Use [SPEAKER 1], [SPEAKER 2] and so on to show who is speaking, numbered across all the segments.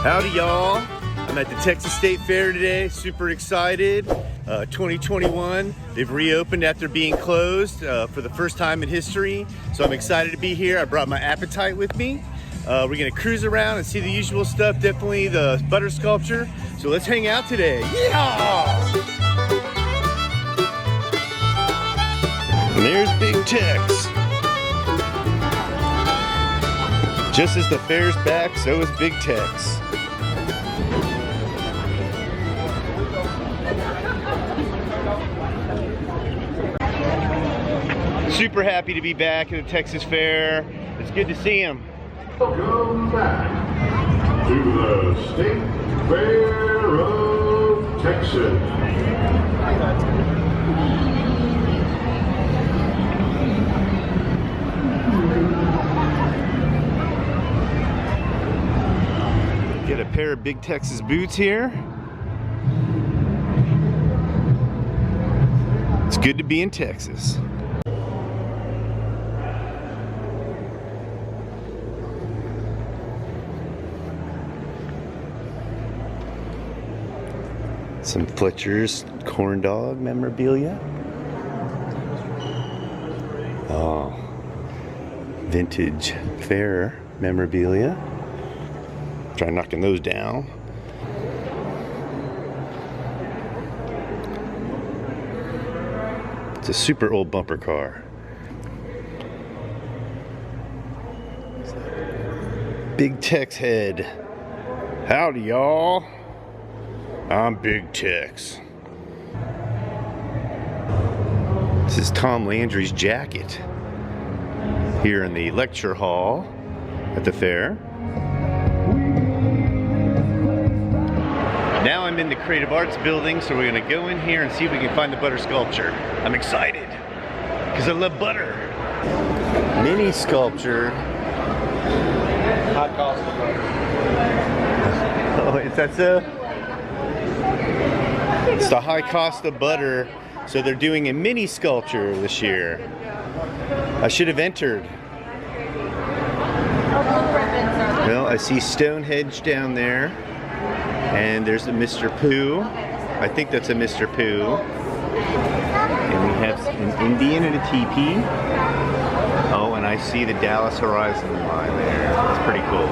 [SPEAKER 1] Howdy y'all, I'm at the Texas State Fair today, super excited. 2021, they've reopened after being closed for the first time in history, so I'm excited to be here. I brought my appetite with me. We're gonna cruise around and see the usual stuff, definitely the butter sculpture, so let's hang out today. Yeah! And there's Big Tex. Just as the fair's back, so is Big Tex. Super happy to be back at the Texas Fair. It's good to see him.
[SPEAKER 2] Welcome back to the State Fair of Texas.
[SPEAKER 1] Get a pair of Big Texas boots here. It's good to be in Texas. Some Fletcher's corn dog memorabilia. Oh, vintage fair memorabilia. Try knocking those down. It's a super old bumper car. Big Tex head. Howdy y'all. I'm Big Tex. This is Tom Landry's jacket here in the lecture hall at the fair. Now I'm in the Creative Arts building, so we're gonna go in here and see if we can find the butter sculpture. I'm excited, because I love butter. Mini sculpture.
[SPEAKER 3] High cost of butter.
[SPEAKER 1] Oh, is that so? It's the high cost of butter, so they're doing a mini sculpture this year. I should have entered. Well, I see Stonehenge down there, and there's a Mr. Pooh. I think that's a Mr. Pooh. And we have an Indian and a teepee. Oh, and I see the Dallas Horizon line there. That's pretty cool.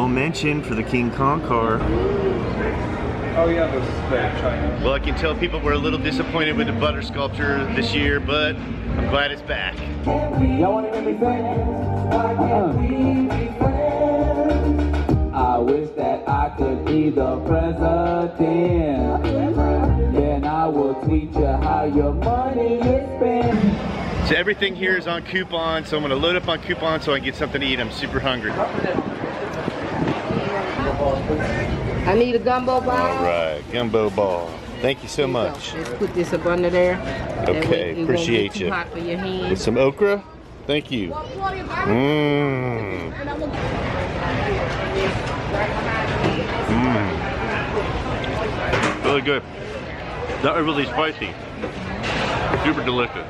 [SPEAKER 1] Mention for the King Kong car.
[SPEAKER 3] Oh yeah, this is China.
[SPEAKER 1] Well, I can tell people were a little disappointed with the butter sculpture this year, but I'm glad it's back.
[SPEAKER 4] Y'all want to hear me sing? I wish that I could be the president. Then I will tweet you how your money is spent.
[SPEAKER 1] So everything here is on coupon, so I'm going to load up on coupon so I can get something to eat. I'm super hungry.
[SPEAKER 5] I need a gumbo ball.
[SPEAKER 1] All right, gumbo ball. Thank you so much.
[SPEAKER 5] Let's put this up under there.
[SPEAKER 1] Okay, appreciate you.
[SPEAKER 5] Hot for your hands.
[SPEAKER 1] With some okra? Thank you. Mmm. Mmm. Really good. Not really spicy. Super delicious.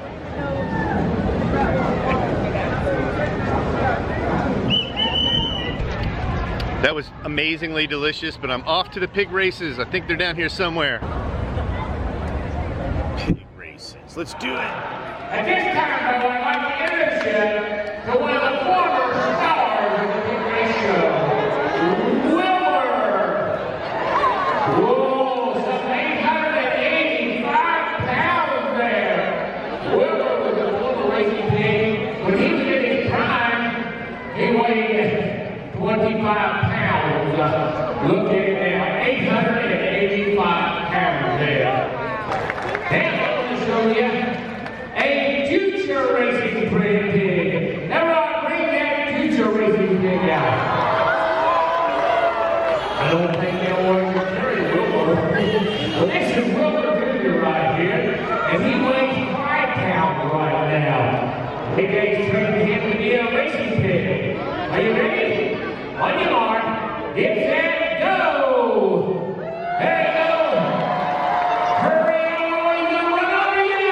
[SPEAKER 1] That was amazingly delicious, but I'm off to the pig races. I think they're down here somewhere. Pig races. Let's do it.
[SPEAKER 6] At this time, I would like to introduce you to one of the former stars of the pig race show, Wilbur. Whoa, some 885 pounds there. Wilbur was a former racing pig. When he was in his prime, he weighed 25 pounds. Look at him now, 885 pounds there. There you go. Hurry, he's gonna run over you.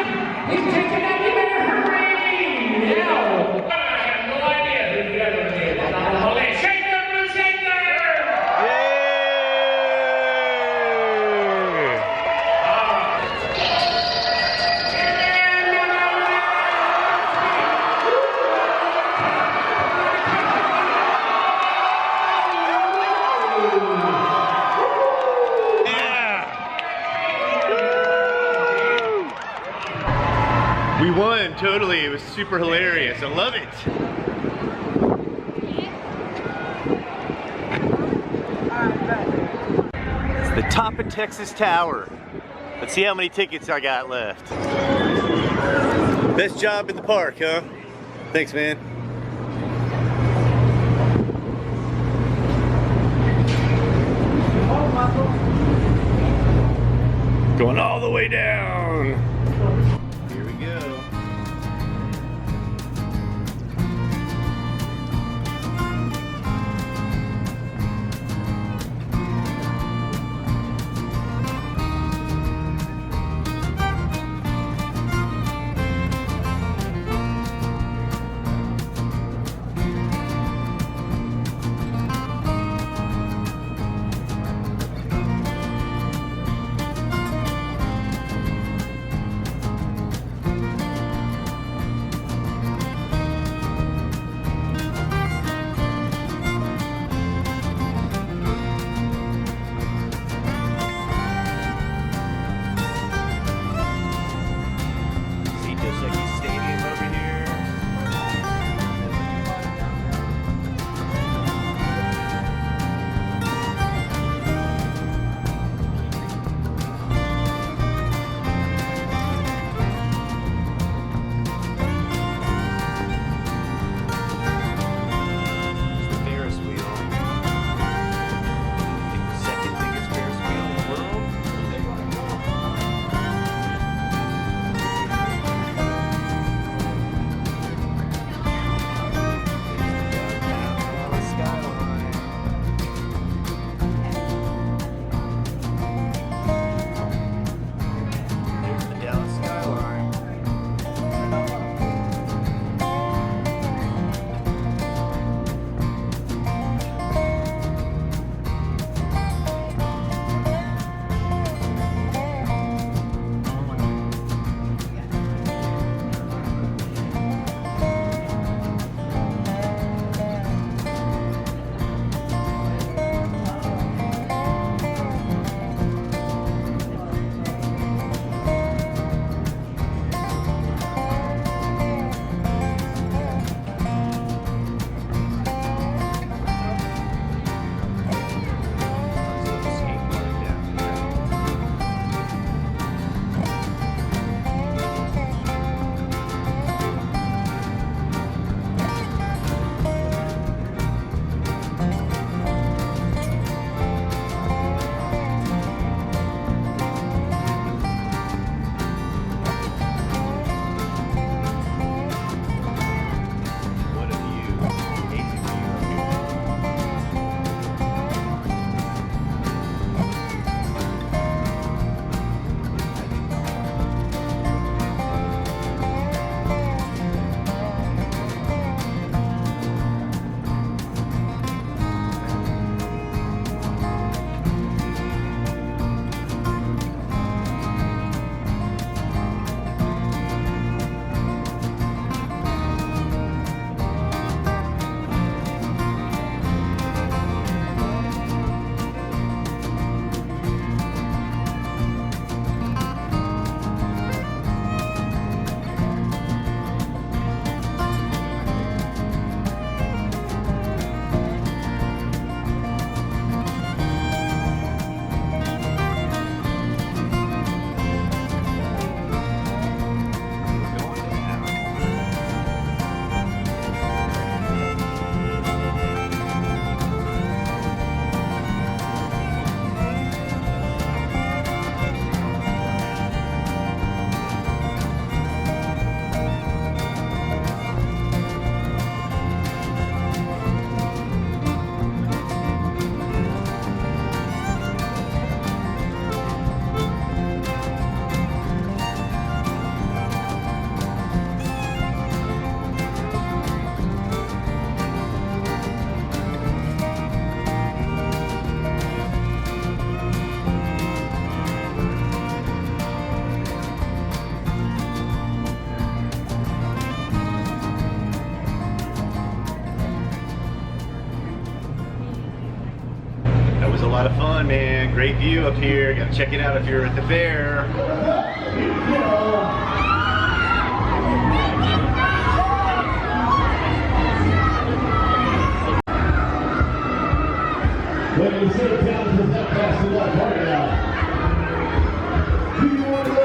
[SPEAKER 6] He's taking that, you better hurry. Yeah. I have no idea who the other one is. Shake them, Blue Shaker!
[SPEAKER 1] We won, totally. It was super hilarious. I love it. It's the top of Texas Tower. Let's see how many tickets I got left. Best job in the park, huh? Thanks, man. Going all the way down. Here we go. fun, man. Great view up here. Gotta check it out if you're at the fair.
[SPEAKER 2] When you sit down to that fast in that party now. Do you want to go?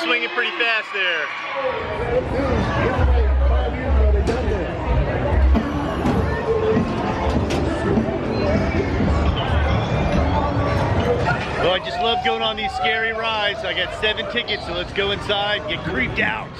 [SPEAKER 1] Swinging pretty fast there. Well, I just love going on these scary rides. I got 7 tickets, so let's go inside and get creeped out.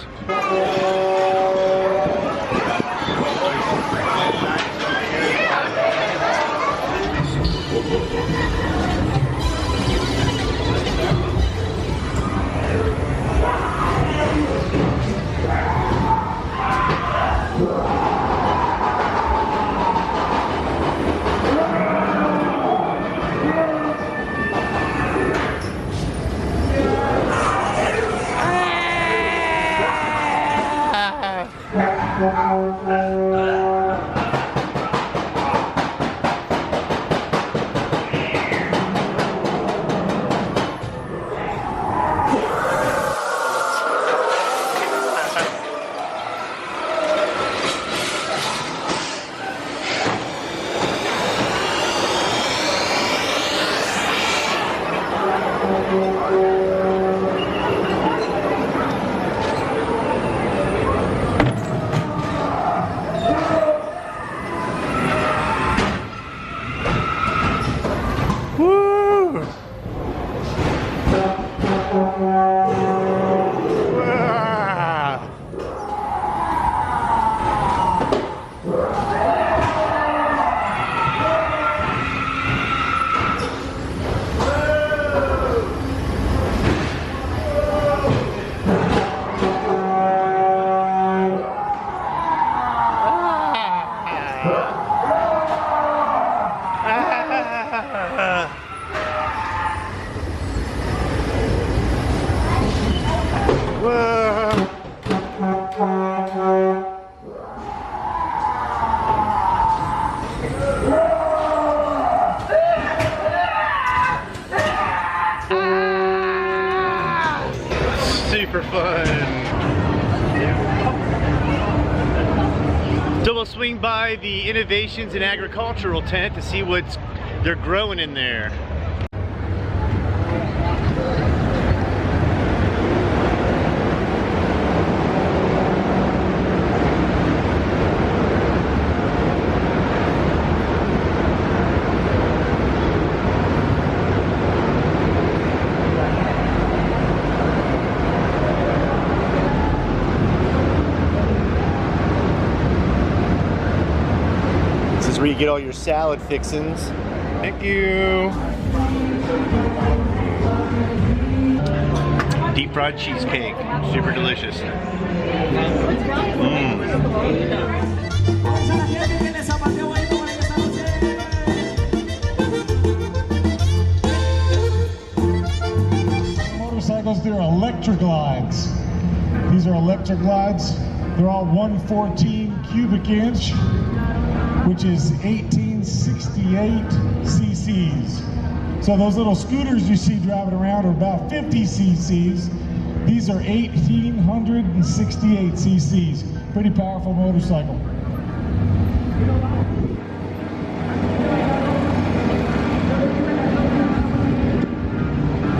[SPEAKER 1] Super fun. So we'll swing by the Innovations and Agricultural tent to see what they're growing in there. is where you get all your salad fixins. Thank you. Deep fried cheesecake, super delicious.
[SPEAKER 7] Motorcycles, they're electric glides. These are electric glides. They're all 114 cubic inch, which is 1868 cc's. So those little scooters you see driving around are about 50 cc's. These are 1868 cc's. Pretty powerful motorcycle.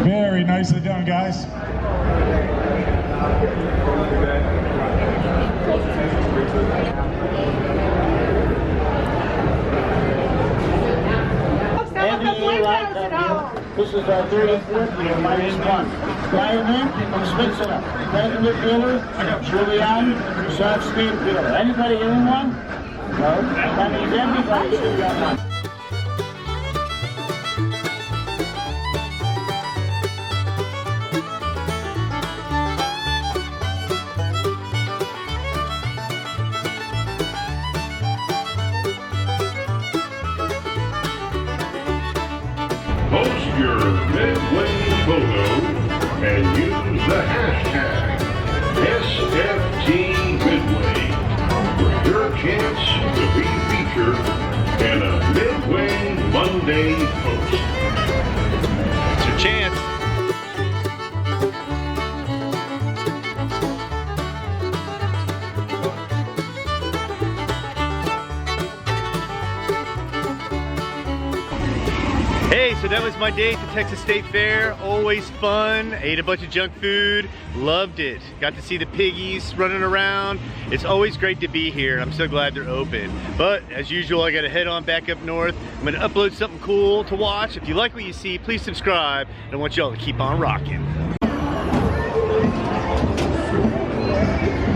[SPEAKER 7] Very nicely done, guys.
[SPEAKER 8] This is our 34th year, -1. Flyer name, from Switzerland. Second midfielder, Julian, soft speed fielder. Anybody hearing one? No? That means everybody still got one.
[SPEAKER 2] Post your Midway photo and use the hashtag SFTMidway for your chance to be featured in a Midway Monday post.
[SPEAKER 1] It's your chance. Hey, so that was my day at the Texas State Fair. Always fun. Ate a bunch of junk food. Loved it. Got to see the piggies running around. It's always great to be here. I'm so glad they're open. But as usual, I gotta head on back up north. I'm gonna upload something cool to watch. If you like what you see, please subscribe. And I want y'all to keep on rocking.